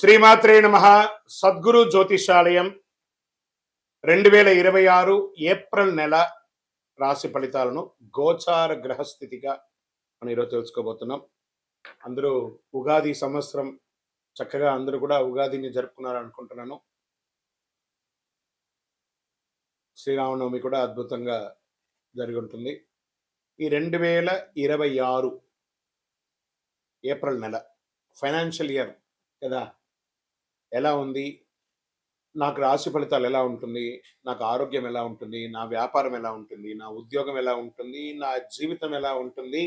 శ్రీమాత్రే నమః. సద్గురు జ్యోతిషాలయం 2026 ఏప్రిల్ నెల రాశి ఫలితాలను గోచార గ్రహస్థితిగా మనం ఈరోజు తెలుసుకోబోతున్నాం. అందరూ ఉగాది సంవత్సరం చక్కగా అందరూ కూడా ఉగాదిని జరుపుకున్నారు అనుకుంటున్నాను. శ్రీరామనవమి కూడా అద్భుతంగా జరిగి ఉంటుంది. ఈ 2026 ఏప్రిల్ నెల ఫైనాన్షియల్ ఇయర్ కదా, ఎలా ఉంది, నాకు రాశి ఫలితాలు ఎలా ఉంటుంది, నాకు ఆరోగ్యం ఎలా ఉంటుంది, నా వ్యాపారం ఎలా ఉంటుంది, నా ఉద్యోగం ఎలా ఉంటుంది, నా జీవితం ఎలా ఉంటుంది,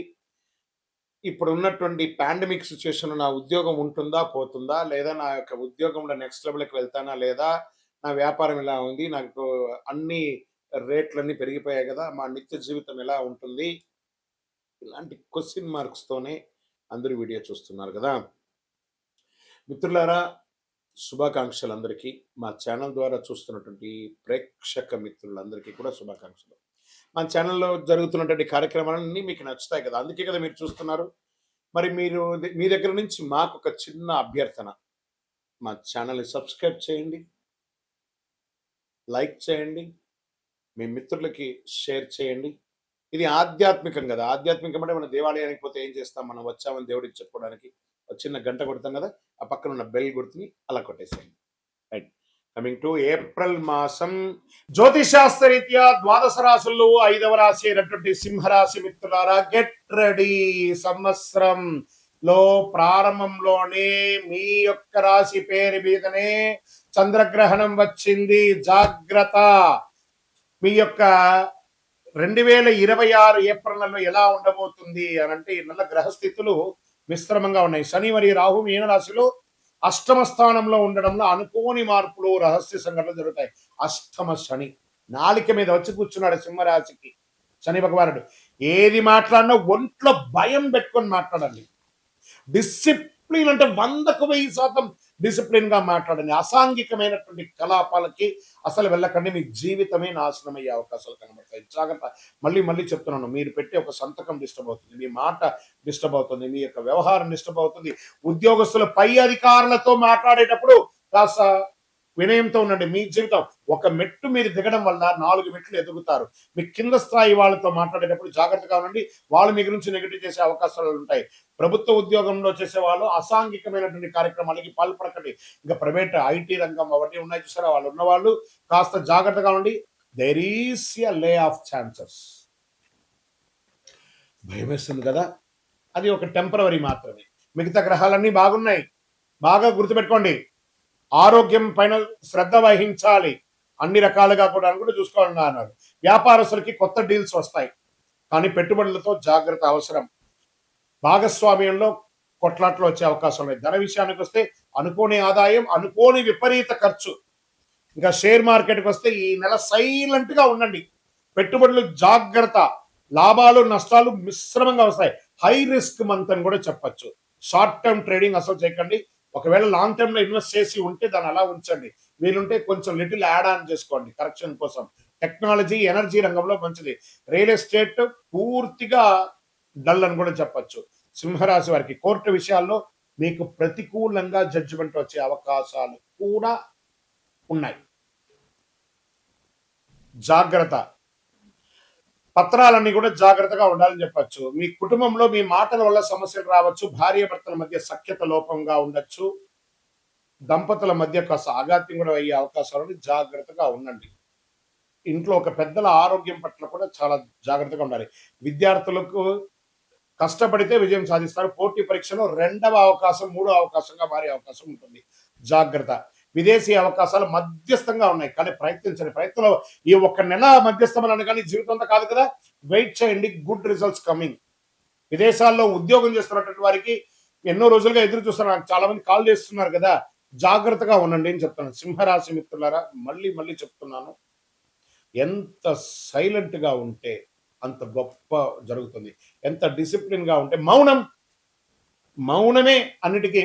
ఇప్పుడు ఉన్నటువంటి పాండమిక్ సిచ్యువేషన్ నా ఉద్యోగం ఉంటుందా పోతుందా, లేదా నా యొక్క ఉద్యోగంలో నెక్స్ట్ లెవెల్కి వెళ్తానా లేదా, నా వ్యాపారం ఎలా ఉంది, నాకు అన్ని రేట్లన్నీ పెరిగిపోయాయి కదా, మా నిత్య జీవితం ఎలా ఉంటుంది, ఇలాంటి క్వశ్చన్ మార్క్స్తోనే అందరూ వీడియో చూస్తున్నారు కదా. మిత్రులారా, శుభాకాంక్షలు అందరికీ. మా ఛానల్ ద్వారా చూస్తున్నటువంటి ప్రేక్షక మిత్రులందరికీ కూడా శుభాకాంక్షలు. మా ఛానల్లో జరుగుతున్నటువంటి కార్యక్రమాలన్నీ మీకు నచ్చుతాయి కదా, అందుకే కదా మీరు చూస్తున్నారు. మరి మీ దగ్గర నుంచి మాకు ఒక చిన్న అభ్యర్థన, మా ఛానల్ని సబ్స్క్రైబ్ చేయండి, లైక్ చేయండి, మీ మిత్రులకి షేర్ చేయండి. ఇది ఆధ్యాత్మికం కదా. ఆధ్యాత్మికం అంటే మనం దేవాలయానికి పోతే ఏం చేస్తాం, మనం వచ్చామని దేవుడికి చెప్పుకోవడానికి చిన్న గంట కొడతాం కదా, ఆ పక్కన ఉన్న బెల్ గుర్తుని అలా కొట్టేసేయండి. రైట్. కమింగ్ టు ఏప్రిల్ మాసం, జ్యోతిశాస్త్ర రీత్యా ద్వాదశ రాశుల్లో 5వ రాశి అయినటువంటి సింహరాశి మిత్రులారా, గెట్ రెడీ. సంవత్సరం లో ప్రారంభంలోనే మీ యొక్క రాశి పేరు మీదనే చంద్రగ్రహణం వచ్చింది. జాగ్రత్త. మీ యొక్క 2026 ఏప్రిల్ నెలలో ఎలా ఉండబోతుంది అని అంటే, ఈ నెల గ్రహస్థితులు మిశ్రమంగా ఉన్నాయి. శని మరియు రాహు మీన రాశిలో అష్టమ స్థానంలో ఉండడంలో అనుకోని మార్పులు, రహస్య సంఘటనలు జరుగుతాయి. అష్టమ శని నాలిక మీద వచ్చి కూర్చున్నాడు సింహరాశికి శని భగవానుడు. ఏది మాట్లాడినా ఒంట్లో భయం పెట్టుకొని మాట్లాడండి. డిసిప్లిన్ అంటే 100కు 1000% డిసిప్లిన్ గా మాట్లాడండి. అసాంఘికమైనటువంటి కలాపాలకి అసలు వెళ్ళకండి. మీ జీవితమే నాశనం అయ్యే అవకాశాలు కనబడతాయి. జాగ్రత్త. మళ్ళీ మళ్ళీ చెప్తున్నాను, మీరు పెట్టే ఒక సంతకం డిస్టర్బ్ అవుతుంది, మీ మాట డిస్టర్బ్ అవుతుంది, మీ యొక్క వ్యవహారం డిస్టర్బ్ అవుతుంది. ఉద్యోగస్తుల పై అధికారులతో మాట్లాడేటప్పుడు కాస్త వినయంతో ఉండండి. మీ జీవితం ఒక మెట్టు మీరు దిగడం వల్ల 4 మెట్లు ఎదుగుతారు. మీ కింద స్థాయి వాళ్ళతో మాట్లాడేటప్పుడు జాగ్రత్తగా ఉండండి. వాళ్ళు మీ గురించి నెగిటివ్ చేసే అవకాశాలు ఉంటాయి. ప్రభుత్వ ఉద్యోగంలో చేసే వాళ్ళు అసాంఘికమైనటువంటి కార్యక్రమాలకి పాల్పడకండి. ఇంకా ప్రైవేట్ ఐటీ రంగం అవన్నీ ఉన్నాయి చూసారా, వాళ్ళు ఉన్నవాళ్ళు కాస్త జాగ్రత్తగా ఉండి. There is a lay off chances. భయం వేస్తుంది కదా, అది ఒక టెంపరవరీ మాత్రమే. మిగతా గ్రహాలన్నీ బాగున్నాయి. బాగా గుర్తుపెట్టుకోండి. ఆరోగ్యం పైన శ్రద్ధ వహించాలి, అన్ని రకాలుగా కూడా చూసుకోవాలని అన్నారు. వ్యాపారస్తులకి కొత్త డీల్స్ వస్తాయి, కానీ పెట్టుబడులతో జాగ్రత్త అవసరం. భాగస్వామ్యంలో కొట్లాట్లు వచ్చే అవకాశం లేదు. ధన విషయానికి వస్తే అనుకోని ఆదాయం, అనుకోని విపరీత ఖర్చు. ఇంకా షేర్ మార్కెట్కి వస్తే ఈ నెల సైలెంట్ గా ఉండండి. పెట్టుబడులు జాగ్రత్త. లాభాలు నష్టాలు మిశ్రమంగా వస్తాయి. హై రిస్క్ మంత్ అని కూడా చెప్పచ్చు. షార్ట్ టర్మ్ ట్రేడింగ్ అసలు చేయకండి. ఒకవేళ లాంగ్ టర్మ్ లో ఇన్వెస్ట్ చేసి ఉంటే దాన్ని అలా ఉంచండి. వీలుంటే కొంచెం లిటిల్ యాడ్ ఆన్ చేసుకోండి కరెక్షన్ కోసం. టెక్నాలజీ, ఎనర్జీ రంగంలో మంచిది. రియల్ ఎస్టేట్ పూర్తిగా డల్ అని కూడా చెప్పచ్చు. సింహరాశి వారికి కోర్టు విషయాల్లో మీకు ప్రతికూలంగా జడ్జిమెంట్ వచ్చే అవకాశాలు కూడా ఉన్నాయి. జాగ్రత్త. పత్రాలన్నీ కూడా జాగ్రత్తగా ఉండాలని చెప్పచ్చు. మీ కుటుంబంలో మీ మాటల వల్ల సమస్యలు రావచ్చు. భార్య భర్తల మధ్య సఖ్యత లోపంగా ఉండొచ్చు. దంపతుల మధ్య కాస్త ఆఘాత్యం కూడా అయ్యే అవకాశాలను జాగ్రత్తగా ఉండండి. ఇంట్లో ఒక పెద్దల ఆరోగ్యం పట్ల కూడా చాలా జాగ్రత్తగా ఉండాలి. విద్యార్థులకు కష్టపడితే విజయం సాధిస్తారు. పోటీ పరీక్షలో 2వ అవకాశం 3వ అవకాశంగా మారే అవకాశం ఉంటుంది. జాగ్రత్త. విదేశీ అవకాశాలు మధ్యస్థంగా ఉన్నాయి, కానీ ప్రయత్నించండి. ప్రయత్నంలో ఈ ఒక్క నెల మధ్యస్థమని కానీ జీవితం అంతా కాదు కదా. వెయిట్ చేయండి, గుడ్ రిజల్ట్స్ కమింగ్. విదేశాల్లో ఉద్యోగం చేస్తున్నటువంటి వారికి ఎన్నో రోజులుగా ఎదురు చూస్తున్నారు. నాకు చాలా మంది కాల్ చేస్తున్నారు కదా, జాగ్రత్తగా ఉండండి అని చెప్తాను. సింహరాశి మిత్రులారా, మళ్ళీ మళ్ళీ చెప్తున్నాను, ఎంత సైలెంట్ గా ఉంటే అంత గొప్ప జరుగుతుంది. ఎంత డిసిప్లిన్ గా ఉంటే, మౌనమే అన్నిటికీ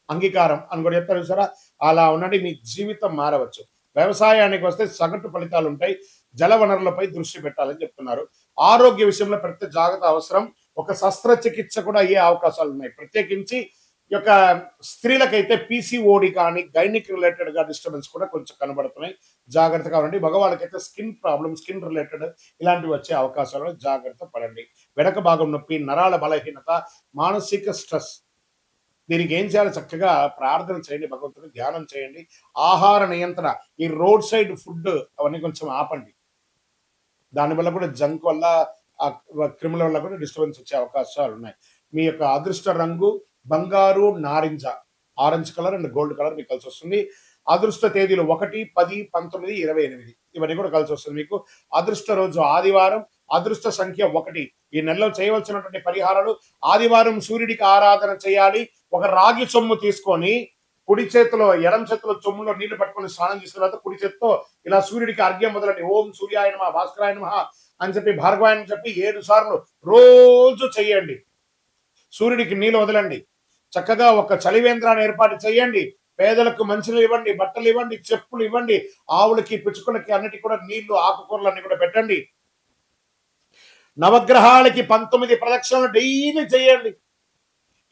అంగీకారం అని కూడా చెప్తారు చూసారా, అలా ఉండండి. మీ జీవితం మారవచ్చు. వ్యవసాయానికి వస్తే సగటు ఫలితాలు ఉంటాయి. జల వనరులపై దృష్టి పెట్టాలని చెప్తున్నారు. ఆరోగ్య విషయంలో ప్రత్యేక జాగ్రత్త అవసరం. ఒక శస్త్రచికిత్స కూడా అయ్యే అవకాశాలు ఉన్నాయి. ప్రత్యేకించి ఈ యొక్క స్త్రీలకైతే పీసీఓడి కానీ గైనిక్ రిలేటెడ్ గా డిస్టర్బెన్స్ కూడా కొంచెం కనబడుతున్నాయి. జాగ్రత్తగా ఉండండి. మగవాళ్ళకైతే స్కిన్ ప్రాబ్లమ్, స్కిన్ రిలేటెడ్ ఇలాంటివి వచ్చే అవకాశాలు జాగ్రత్త పడండి. వెనక భాగం నొప్పి, నరాల బలహీనత, మానసిక స్ట్రెస్, దీనికి ఏం చేయాలి? చక్కగా ప్రార్థన చేయండి, భగవంతుని ధ్యానం చేయండి. ఆహార నియంత్రణ, ఈ రోడ్ సైడ్ ఫుడ్ అవన్నీ కొంచెం ఆపండి. దానివల్ల కూడా జంక్ వల్ల, క్రిముల వల్ల కూడా డిస్టర్బెన్స్ వచ్చే అవకాశాలు ఉన్నాయి. మీ యొక్క అదృష్ట రంగు బంగారు నారింజ, orange colour and gold colour మీకు కలిసి వస్తుంది. అదృష్ట తేదీలు 1, 10, 19, 28 ఇవన్నీ కూడా కలిసి వస్తుంది మీకు. అదృష్ట రోజు ఆదివారం, అదృష్ట సంఖ్య 1. ఈ నెలలో చేయవలసినటువంటి పరిహారాలు: ఆదివారం సూర్యుడికి ఆరాధన చేయాలి. ఒక రాగి సొమ్ము తీసుకొని కుడి చేతిలో, ఎడం చేతిలో చొమ్ములో నీళ్లు పట్టుకొని స్నానం చేసిన తర్వాత కుడి చేతితో ఇలా సూర్యుడికి అర్ఘ్యం మొదలండి. ఓం సూర్యాయ నమః, భాస్కరాయ నమః అని చెప్పి, భార్గవాయ అని చెప్పి 7 సార్లు రోజు చెయ్యండి. సూర్యుడికి నీళ్లు వదలండి. చక్కగా ఒక చలివేంద్రాన్ని ఏర్పాటు చేయండి. పేదలకు మంచినీళ్ళు ఇవ్వండి, బట్టలు ఇవ్వండి, చెప్పులు ఇవ్వండి. ఆవులకి, పిచ్చుకలకి అన్నిటి కూడా నీళ్లు, ఆకుకూరలు అన్ని కూడా పెట్టండి. నవగ్రహాలకి 19 ప్రదక్షిణలు డైలీ చేయండి.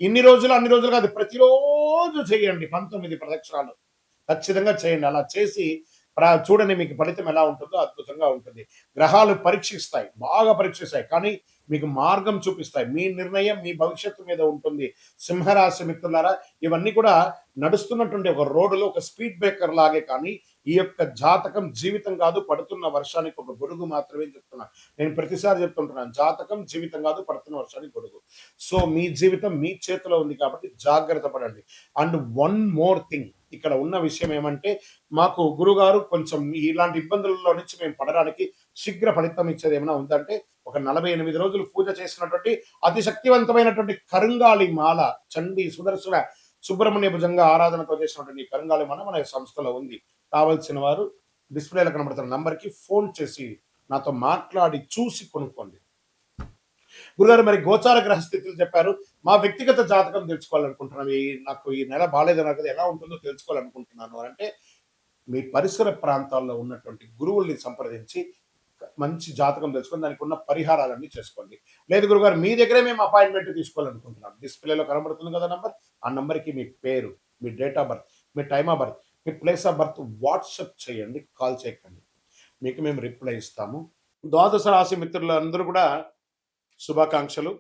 ఇన్ని రోజులు అన్ని రోజులు కాదు, ప్రతిరోజు చేయండి 19 ప్రదక్షిణాలు ఖచ్చితంగా చేయండి. అలా చేసి చూడండి, మీకు ఫలితం ఎలా ఉంటుందో అద్భుతంగా ఉంటుంది. గ్రహాలు పరీక్షిస్తాయి, బాగా పరీక్షిస్తాయి, కానీ మీకు మార్గం చూపిస్తాయి. మీ నిర్ణయం మీ భవిష్యత్తు మీద ఉంటుంది. సింహరాశి మిత్రులారా, ఇవన్నీ కూడా నడుస్తున్నటువంటి ఒక రోడ్డులో ఒక స్పీడ్ బ్రేకర్ లాగే, కానీ ఈ యొక్క జాతకం జీవితం కాదు, పడుతున్న వర్షానికి ఒక గొడుగు మాత్రమే చెప్తున్నా. నేను ప్రతిసారి చెప్తుంటున్నాను, జాతకం జీవితం కాదు, పడుతున్న వర్షానికి గొడుగు. సో మీ జీవితం మీ చేతిలో ఉంది కాబట్టి జాగ్రత్త పడండి. అండ్ వన్ మోర్ థింగ్, ఇక్కడ ఉన్న విషయం ఏమంటే, మాకు గురుగారు కొంచెం ఇలాంటి ఇబ్బందులలో నుంచి మేము పడడానికి శీఘ్ర ఫలితం ఇచ్చేది ఏమైనా ఉందంటే, ఒక 48 రోజులు పూజ చేసినటువంటి అతి శక్తివంతమైనటువంటి కరుంగాళి మాల, చండీ సుదర్శన సుబ్రహ్మణ్య భుజంగా ఆరాధనతో చేసినటువంటి కరుంగాళి మాల మన సంస్థలో ఉంది. కావలసిన వారు డిస్ప్లేలో కనబడుతున్న నంబర్కి ఫోన్ చేసి నాతో మాట్లాడి చూసి కొనుక్కోండి. గురుగారు, మరి గోచార గ్రహస్థితులు చెప్పారు, మా వ్యక్తిగత జాతకం తెలుసుకోవాలనుకుంటున్నాను, నాకు ఈ నెల బాగాలేదన్నారు కదా, ఎలా ఉంటుందో తెలుసుకోవాలనుకుంటున్నాను అంటే, మీ పరిసర ప్రాంతాల్లో ఉన్నటువంటి గురువుల్ని సంప్రదించి మంచి జాతకం తెలుసుకొని దానికి ఉన్న పరిహారాలన్నీ చేసుకోండి. లేదు గురుగారు, మీ దగ్గరే మేము అపాయింట్మెంట్ తీసుకోవాలనుకుంటున్నాం, డిస్ప్లేలో కనబడుతుంది కదా నంబర్, ఆ నంబర్కి మీ పేరు, మీ డేట్ ఆఫ్ బర్త్, మీ టైమ్ ఆఫ్ బర్త్, మీ ప్లేస్ ఆఫ్ బర్త్ వాట్సాప్ చేయండి, కాల్ చేయకండి, మీకు మేము రిప్లై ఇస్తాము. ద్వాదశ రాశి మిత్రులందరూ కూడా శుభాకాంక్షలు.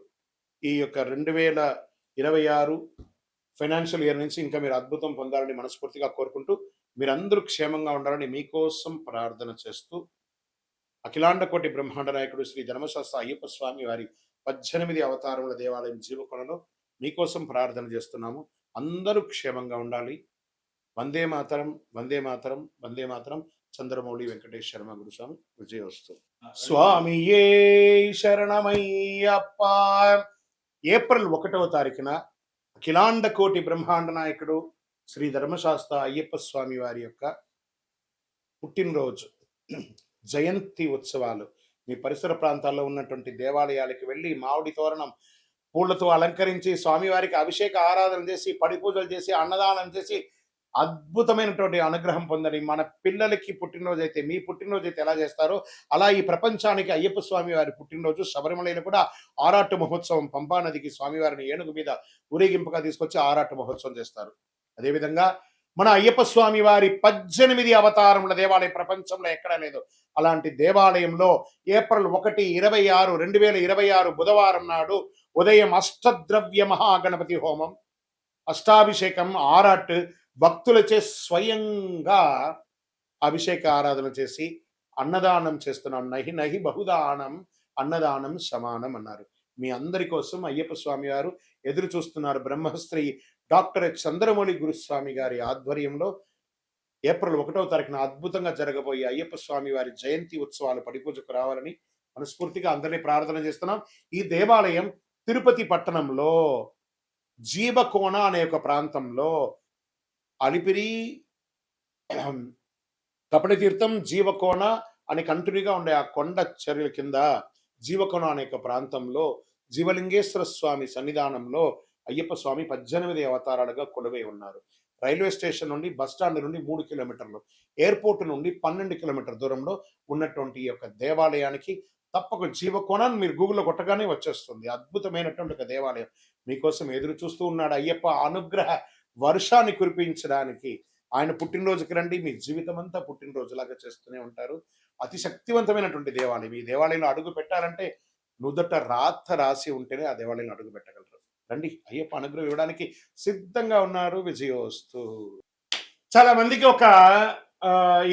ఈ యొక్క 2026 ఫైనాన్షియల్ ఇయర్ నుంచి ఇంకా మీరు అద్భుతం పొందాలని మనస్ఫూర్తిగా కోరుకుంటూ, మీరందరూ క్షేమంగా ఉండాలని మీకోసం ప్రార్థన చేస్తూ, అఖిలాండ కోటి బ్రహ్మాండ నాయకుడు శ్రీ ధర్మశాస్త్ర అయ్యప్ప స్వామి వారి 18 అవతారముల దేవాలయం జీవకొండలో మీకోసం ప్రార్థన చేస్తున్నాము. అందరూ క్షేమంగా ఉండాలి. వందే మాతరం, వందే మాతరం, వందే మాతరం. చంద్రమౌళి వెంకటేష్ శర్మ గురుస్వామి. విజయోస్తు. స్వామియే శరణమయ్యప్ప. ఏప్రిల్ 1వ తారీఖున అఖిలాండ కోటి బ్రహ్మాండ నాయకుడు శ్రీ ధర్మశాస్త్ర అయ్యప్ప స్వామి వారి యొక్క పుట్టినరోజు జయంతి ఉత్సవాలు. మీ పరిసర ప్రాంతాల్లో ఉన్నటువంటి దేవాలయాలకు వెళ్ళి మామిడి తోరణం పూలతో అలంకరించి స్వామివారికి అభిషేక ఆరాధన చేసి, పడి పూజలు చేసి, అన్నదానం చేసి అద్భుతమైనటువంటి అనుగ్రహం పొందని. మన పిల్లలకి పుట్టినరోజు అయితే, మీ పుట్టినరోజు అయితే ఎలా చేస్తారో అలా ఈ ప్రపంచానికి అయ్యప్ప స్వామి వారి పుట్టినరోజు. శబరిమలలో కూడా ఆరాటు మహోత్సవం, పంపా నదికి స్వామివారిని ఏనుగు మీద ఊరేగింపుగా తీసుకొచ్చి ఆరాటు మహోత్సవం చేస్తారు. అదేవిధంగా మన అయ్యప్ప స్వామి వారి 18 అవతారముల దేవాలయం ప్రపంచంలో ఎక్కడా లేదు. అలాంటి దేవాలయంలో ఏప్రిల్ 1, 26, 2026 బుధవారం నాడు ఉదయం అష్టద్రవ్య మహాగణపతి హోమం, అష్టాభిషేకం, ఆరాట్ భక్తులచే స్వయంగా అభిషేక ఆరాధన చేసి అన్నదానం చేస్తున్నాం. నహి నహి బహుదానం అన్నదానం సమానం అన్నారు. మీ అందరి కోసం అయ్యప్ప స్వామి వారు ఎదురు చూస్తున్నారు. బ్రహ్మశ్రీ డాక్టర్ చంద్రమౌళి గురుస్వామి గారి ఆధ్వర్యంలో ఏప్రిల్ 1వ తారీఖున అద్భుతంగా జరగబోయే అయ్యప్ప స్వామి వారి జయంతి ఉత్సవాలు పడిపూజకు రావాలని మనస్ఫూర్తిగా అందరినీ ప్రార్థన చేస్తున్నాం. ఈ దేవాలయం తిరుపతి పట్టణంలో జీవకోణ అనే ఒక ప్రాంతంలో, అలిపిరి, కపటతీర్థం, జీవకోణ అని కంటిన్యూగా ఉండే ఆ కొండ చర్యల కింద జీవకోణ అనే ఒక ప్రాంతంలో జీవలింగేశ్వర స్వామి సన్నిధానంలో అయ్యప్ప స్వామి 18 అవతారాలుగా కొలువై ఉన్నారు. రైల్వే స్టేషన్ నుండి, బస్ స్టాండ్ నుండి 3 కిలోమీటర్లు, ఎయిర్పోర్ట్ నుండి 12 కిలోమీటర్ దూరంలో ఉన్నటువంటి ఈ యొక్క దేవాలయానికి తప్పకుండా జీవకోణాన్ని మీరు గూగుల్లో కొట్టగానే వచ్చేస్తుంది. అద్భుతమైనటువంటి ఒక దేవాలయం మీకోసం ఎదురు చూస్తూ ఉన్నాడు. అయ్యప్ప అనుగ్రహ వర్షాన్ని కురిపించడానికి ఆయన పుట్టినరోజుకి రండి. మీ జీవితం అంతా పుట్టినరోజులాగా చేస్తూనే ఉంటారు. అతి శక్తివంతమైనటువంటి దేవాలయం. ఈ దేవాలయంలో అడుగు పెట్టాలంటే నుదుట రాత రాసి ఉంటేనే ఆ దేవాలయంలో అడుగు పెట్టగలరు. రండి, అయ్యప్ప అనుగ్రహం ఇవ్వడానికి సిద్ధంగా ఉన్నారు. విజయోస్తు. చాలా మందికి ఒక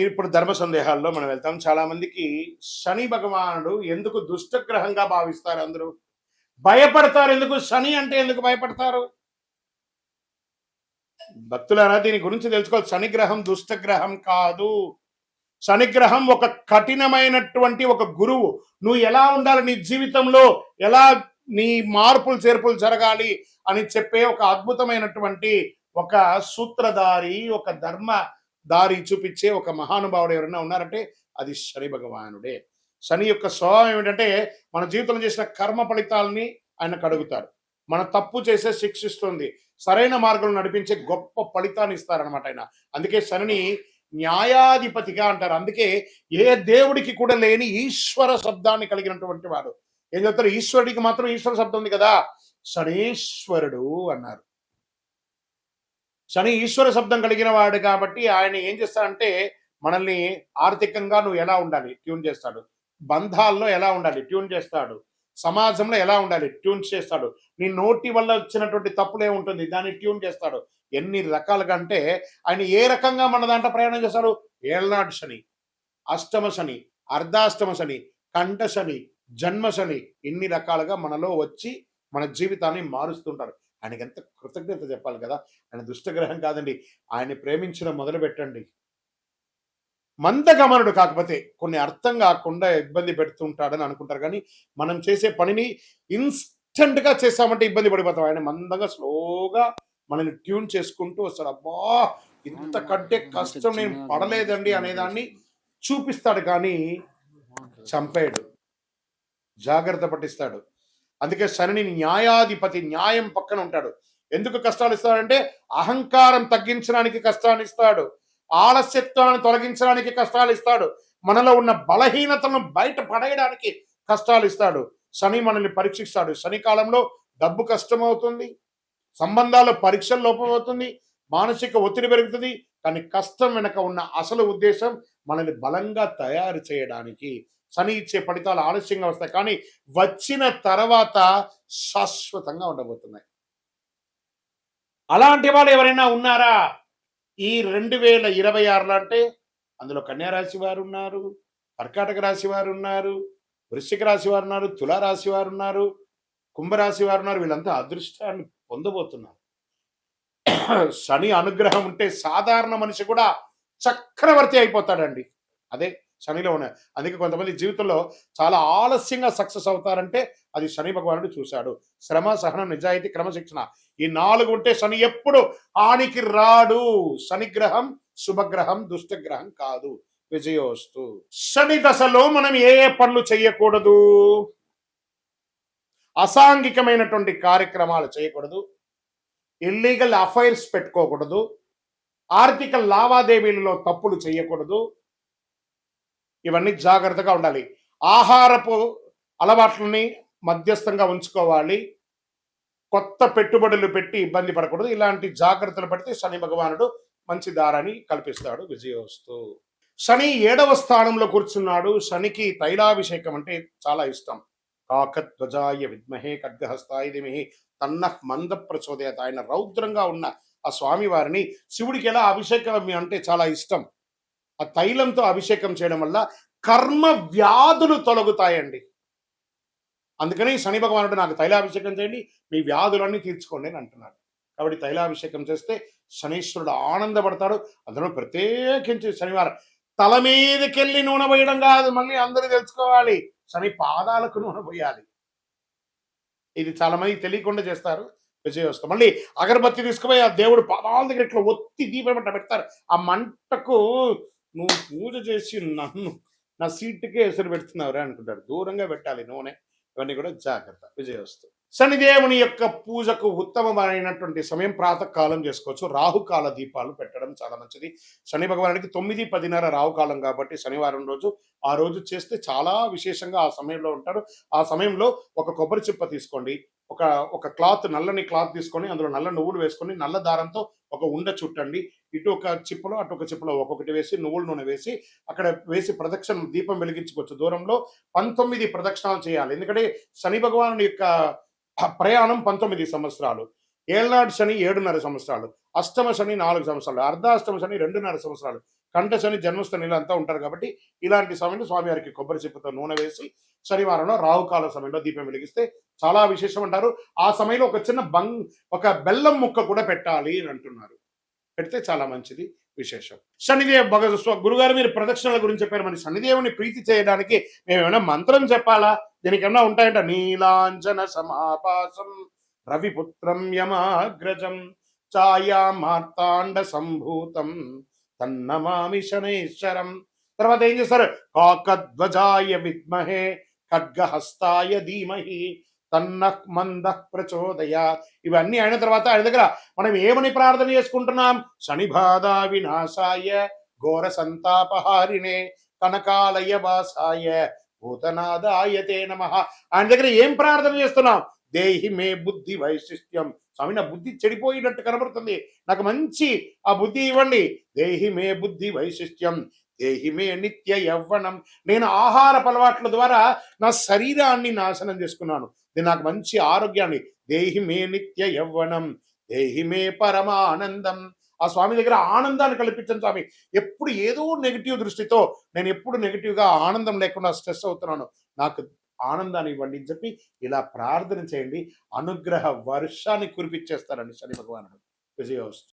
ఇప్పుడు ధర్మ సందేహాల్లో మనం వెళ్తాం. చాలా మందికి శని భగవానుడు ఎందుకు దుష్టగ్రహంగా భావిస్తారు? అందరూ భయపడతారు. ఎందుకు శని అంటే ఎందుకు భయపడతారు? భక్తులారా, దీని గురించి తెలుసుకోవాలి. శనిగ్రహం దుష్టగ్రహం కాదు. శనిగ్రహం ఒక కఠినమైనటువంటి ఒక గురువు. నువ్వు ఎలా ఉండాలి, నీ జీవితంలో ఎలా నీ మార్పులు చేర్పులు జరగాలి అని చెప్పే ఒక అద్భుతమైనటువంటి ఒక సూత్రధారి, ఒక ధర్మ దారి చూపించే ఒక మహానుభావుడు ఎవరైనా ఉన్నారంటే అది శని భగవానుడే. శని యొక్క స్వభావం ఏమిటంటే మన జీవితంలో చేసిన కర్మ ఫలితాలని ఆయన కడుగుతాడు. మన తప్పు చేసే శిక్షిస్తుంది, సరైన మార్గంలో నడిపించే గొప్ప ఫలితాన్ని ఇస్తారనమాట ఆయన. అందుకే శనిని న్యాయాధిపతిగా అంటారు. అందుకే ఏ దేవుడికి కూడా లేని ఈశ్వర శబ్దాన్ని కలిగినటువంటి వాడు. ఏం చెప్తారు? ఈశ్వరుడికి మాత్రం ఈశ్వర శబ్దం ఉంది కదా, శనీశ్వరుడు అన్నారు. శని ఈశ్వర శబ్దం కలిగిన వాడు కాబట్టి ఆయన ఏం చేస్తాడంటే మనల్ని ఆర్థికంగా నువ్వు ఎలా ఉండాలి ట్యూన్ చేస్తాడు, బంధాల్లో ఎలా ఉండాలి ట్యూన్ చేస్తాడు, సమాజంలో ఎలా ఉండాలి ట్యూన్ చేస్తాడు, నీ నోటి వల్ల వచ్చినటువంటి తప్పులే ఉంటుంది దాన్ని ట్యూన్ చేస్తాడు. ఎన్ని రకాలుగా అంటే ఆయన ఏ రకంగా మన దాంట్లో ప్రయాణం చేస్తాడు? ఏళ్నాడు శని, అష్టమ శని, అర్ధాష్టమ శని, కంఠ శని, జన్మ శని, ఇన్ని రకాలుగా మనలో వచ్చి మన జీవితాన్ని మారుస్తుంటారు. ఆయనకి ఎంత కృతజ్ఞత చెప్పాలి కదా. ఆయన దుష్టగ్రహం కాదండి. ఆయన్ని ప్రేమించడం మొదలు పెట్టండి. మందగమనుడు కాకపోతే కొన్ని అర్థం కాకుండా ఇబ్బంది పెడుతుంటాడని అనుకుంటారు, కానీ మనం చేసే పనిని ఇన్స్టెంట్ గా చేస్తామంటే ఇబ్బంది పడిపోతాం. ఆయన మందంగా స్లోగా మనల్ని ట్యూన్ చేసుకుంటూ వస్తాడు. అబ్బా, ఇంతకంటే కష్టం నేను పడలేదండి అనేదాన్ని చూపిస్తాడు, కానీ చంపేయడు, జాగ్రత్త పట్టిస్తాడు. అందుకే శని న్యాయాధిపతి, న్యాయం పక్కన ఉంటాడు. ఎందుకు కష్టాలు ఇస్తాడంటే అహంకారం తగ్గించడానికి కష్టాన్ని ఇస్తాడు, ఆలస్యత్వాన్ని తొలగించడానికి కష్టాలు ఇస్తాడు, మనలో ఉన్న బలహీనతలను బయట పడేయడానికి కష్టాలు ఇస్తాడు. శని మనల్ని పరీక్షిస్తాడు. శని కాలంలో డబ్బు కష్టం అవుతుంది, సంబంధాల్లో పరీక్షలు లోపం అవుతుంది, మానసిక ఒత్తిడి పెరుగుతుంది. కానీ కష్టం వెనక ఉన్న అసలు ఉద్దేశం మనల్ని బలంగా తయారు చేయడానికి. శని ఇచ్చే ఫలితాలు ఆలస్యంగా వస్తాయి, కానీ వచ్చిన తర్వాత శాశ్వతంగా ఉండబోతున్నాయి. అలాంటి వాళ్ళు ఎవరైనా ఉన్నారా ఈ 2026లో అంటే? అందులో కన్యా రాశి వారు ఉన్నారు, కర్కాటక రాశి వారు ఉన్నారు, వృశ్చిక రాశి వారు ఉన్నారు, తులారాశి వారు ఉన్నారు, కుంభరాశి వారు ఉన్నారు. వీళ్ళంతా అదృష్టాన్ని పొందబోతున్నారు. శని అనుగ్రహం ఉంటే సాధారణ మనిషి కూడా చక్రవర్తి అయిపోతాడండి. అదే శనిలో ఉన్నాయి. అందుకే కొంతమంది జీవితంలో చాలా ఆలస్యంగా సక్సెస్ అవుతారంటే అది శని భగవానుడు చూశాడు. శ్రమ, సహనం, నిజాయితీ, క్రమశిక్షణ, ఈ 4 ఉంటే శని ఎప్పుడు హానికి రాడు. శనిగ్రహం శుభగ్రహం, దుష్టగ్రహం కాదు. విజయోస్తు. శని దశలో మనం ఏ పనులు చేయకూడదు? అసాంఘికమైనటువంటి కార్యక్రమాలు చేయకూడదు, ఇల్లీగల్ అఫైర్స్ పెట్టుకోకూడదు, ఆర్థిక లావాదేవీలలో తప్పులు చేయకూడదు. ఇవన్నీ జాగ్రత్తగా ఉండాలి. ఆహారపు అలవాట్లని మధ్యస్థంగా ఉంచుకోవాలి. కొత్త పెట్టుబడులు పెట్టి ఇబ్బంది పడకూడదు. ఇలాంటి జాగ్రత్తలు పడితే శని భగవానుడు మంచి దారాన్ని కల్పిస్తాడు. విజయోస్తు. శని 7వ స్థానంలో కూర్చున్నాడు. శనికి తైలాభిషేకం అంటే చాలా ఇష్టం. కాకధ్వజాయ విద్మహే ఖడ్గహస్తాయ ధీమహి తన్నః మంద ప్రచోదయాత్. ఆయన రౌద్రంగా ఉన్న ఆ స్వామి వారిని శివుడికి ఎలా అభిషేకం అంటే చాలా ఇష్టం. ఆ తైలంతో అభిషేకం చేయడం వల్ల కర్మ వ్యాధులు తొలగుతాయండి. అందుకని శని భగవానుడు నాకు తైలాభిషేకం చేయండి, మీ వ్యాధులన్నీ తీర్చుకోండి అని అంటున్నాడు. కాబట్టి తైలాభిషేకం చేస్తే శనీశ్వరుడు ఆనందపడతాడు. అందులో ప్రత్యేకించి శనివారం తల మీదకెళ్ళి నూనె పోయడం కాదు, మళ్ళీ అందరూ తెలుసుకోవాలి, శని పాదాలకు నూనె పోయాలి. ఇది చాలా మంది తెలియకుండా చేస్తారు. విజయోస్తు. మళ్ళీ అగరబత్తి తీసుకుపోయి ఆ దేవుడు పాదాల దగ్గర ఇట్లా ఒత్తి దీపం పెడతారు. ఆ మంటకు నువ్వు పూజ చేసి నన్ను నా సీటుకే ఎసరు పెడుతున్నావురా అనుకుంటారు. దూరంగా పెట్టాలి నూనె. ఇవన్నీ కూడా జాగ్రత్త. విజయోస్తు. శనిదేవుని యొక్క పూజకు ఉత్తమమైనటువంటి సమయం ప్రాతకాలం చేసుకోవచ్చు. రాహుకాల దీపాలు పెట్టడం చాలా మంచిది. శని భగవానుడికి 9, 10:30 రాహుకాలం కాబట్టి శనివారం రోజు ఆ రోజు చేస్తే చాలా విశేషంగా ఆ సమయంలో ఉంటారు. ఆ సమయంలో ఒక కొబ్బరి చిప్ప తీసుకోండి. ఒక ఒక క్లాత్, నల్లని క్లాత్ తీసుకొని అందులో నల్ల నువ్వులు వేసుకొని నల్ల దారంతో ఒక ఉండ చుట్టండి. ఇటు ఒక చిప్పలో అటు ఒక చిప్పలో ఒక్కొక్కటి వేసి నువ్వుల నూనె వేసి అక్కడ వేసి ప్రదక్షిణ దీపం వెలిగించుకోవచ్చు. దూరంలో 19 ప్రదక్షిణాలు చేయాలి. ఎందుకంటే శని భగవానుడి యొక్క ప్రయాణం 19 సంవత్సరాలు. ఏళ్నాడు శని 7.5 సంవత్సరాలు. అష్టమ శని 4 సంవత్సరాలు. అర్ధాష్టమ శని 2.5 సంవత్సరాలు. కంఠ శని, జన్మస్థానిలో అంతా ఉంటారు కాబట్టి ఇలాంటి సమయంలో స్వామివారికి కొబ్బరి చిప్పతో నూనె వేసి శనివారంలో రాహుకాల సమయంలో దీపం వెలిగిస్తే చాలా విశేషం అంటారు. ఆ సమయంలో ఒక బెల్లం ముక్క కూడా పెట్టాలి అని అంటున్నారు. పెడితే చాలా మంచిది, విశేషం. గురుగారు మీరు ప్రదక్షిణల గురించి చెప్పారు. మరి శనిదేవుని ప్రీతి చేయడానికి మేము ఏమైనా మంత్రం చెప్పాలా? దీనికి ఏమైనా ఉంటాయంట. నీలాంజన సమాపాసం రవిపుత్రం యమాగ్రజం ఛాయా మార్తాండ సంభూతం తన్నమామి శనైశ్వరం. తర్వాత ఏం చేస్తారు? కాకధ్వజాయ విద్మహే ఖడ్గహస్తాయ ధీమహి తన్నః మందః ప్రచోదయ. ఇవన్నీ అయిన తర్వాత ఆయన దగ్గర మనం ఏమని ప్రార్థన చేసుకుంటున్నాం? శని బాధ వినాశాయ ఘోర సంతాపహారిణే కనకాలయ వాసాయ భూతనాదాయతే నమః. ఆయన దగ్గర ఏం ప్రార్థన చేస్తున్నాం? దేహి మే బుద్ధి వైశిష్ట్యం. స్వామి నా బుద్ధి చెడిపోయినట్టు కనబడుతుంది, నాకు మంచి ఆ బుద్ధి ఇవ్వండి. దేహి మే బుద్ధి వైశిష్ట్యం దేహి మే నిత్య యవ్వనం. నేను ఆహార అలవాట్ల ద్వారా నా శరీరాన్ని నాశనం చేసుకున్నాను. నేను నాకు మంచి ఆరోగ్యాన్ని దేహి మే నిత్య యవ్వనం దేహి మే పరమానందం. ఆ స్వామి దగ్గర ఆనందాన్ని కల్పించండి స్వామి. ఎప్పుడు ఏదో నెగిటివ్ దృష్టితో నేను ఎప్పుడు నెగిటివ్గా ఆనందం లేకుండా స్ట్రెస్ అవుతున్నాను, నాకు ఆనందాన్ని ఇవ్వండి అని చెప్పి ఇలా ప్రార్థన చేయండి. అనుగ్రహ వర్షాన్ని కురిపించేస్తారండి శని భగవానుడు. విజయోస్తు.